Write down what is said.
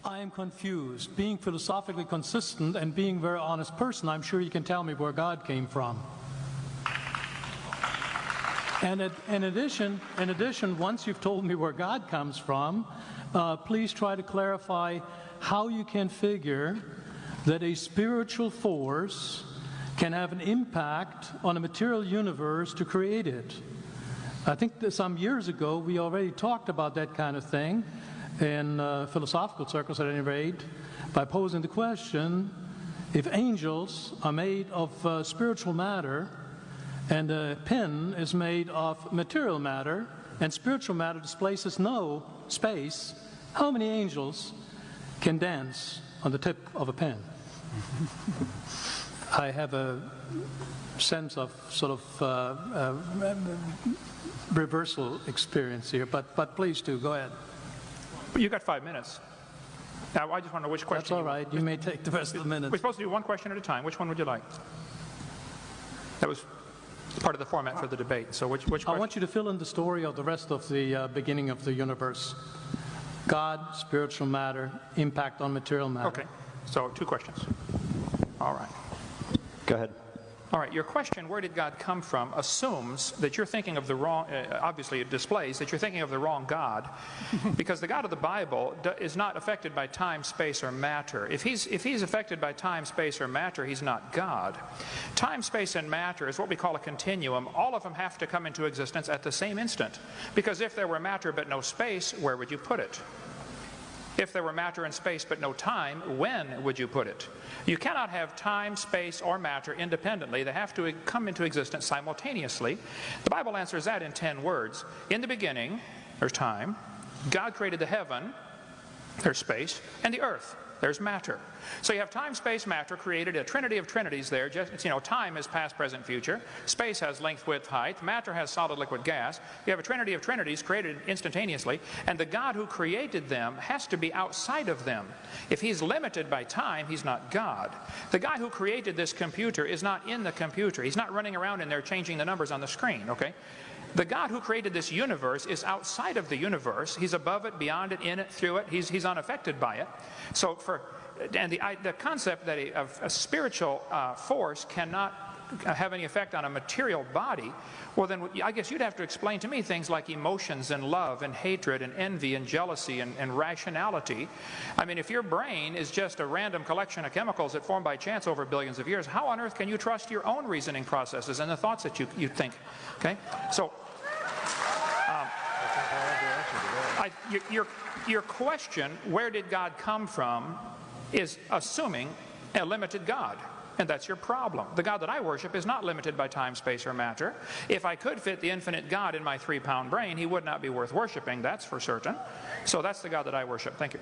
I am confused. Being philosophically consistent and being a very honest person, I'm sure you can tell me where God came from. And in addition, once you've told me where God comes from, please try to clarify how you can figure that a spiritual force can have an impact on a material universe to create it. I think that some years ago we already talked about that kind of thing in philosophical circles at any rate, by posing the question, if angels are made of spiritual matter and a pen is made of material matter and spiritual matter displaces no space, how many angels can dance on the tip of a pen? I have a sense of sort of reversal experience here, but please do, go ahead. You got 5 minutes. Now, I just want to know which question. That's all right. You may take the rest of the minutes. We're supposed to do one question at a time. Which one would you like? That was part of the format for the debate. So which question? I want you to fill in the story of the rest of the beginning of the universe. God, spiritual matter, impact on material matter. Okay. So 2 questions. All right. Go ahead. All right, your question, where did God come from, assumes that you're thinking of the wrong, obviously it displays that you're thinking of the wrong God, because the God of the Bible is not affected by time, space, or matter. If he's affected by time, space, or matter, he's not God. Time, space, and matter is what we call a continuum. All of them have to come into existence at the same instant, because if there were matter but no space, where would you put it? If there were matter and space but no time, when would you put it? You cannot have time, space, or matter independently. They have to come into existence simultaneously. The Bible answers that in 10 words. In the beginning, there's time. God created the heaven, there's space, and the earth, there's matter. So you have time, space, matter, created a trinity of trinities there. Just, time is past, present, future. Space has length, width, height. Matter has solid, liquid, gas. You have a trinity of trinities created instantaneously. And the God who created them has to be outside of them. If he's limited by time, he's not God. The guy who created this computer is not in the computer. He's not running around in there changing the numbers on the screen, okay? The God who created this universe is outside of the universe. He's above it, beyond it, in it, through it. He's unaffected by it. So the concept that a spiritual force cannot have any effect on a material body, well then I guess you'd have to explain to me things like emotions and love and hatred and envy and jealousy and rationality. I mean, if your brain is just a random collection of chemicals that form by chance over billions of years, how on earth can you trust your own reasoning processes and the thoughts that you think? Okay, so your question, where did God come from, is assuming a limited God. And that's your problem. The God that I worship is not limited by time, space, or matter. If I could fit the infinite God in my 3-pound brain, he would not be worth worshiping, that's for certain. So that's the God that I worship. Thank you.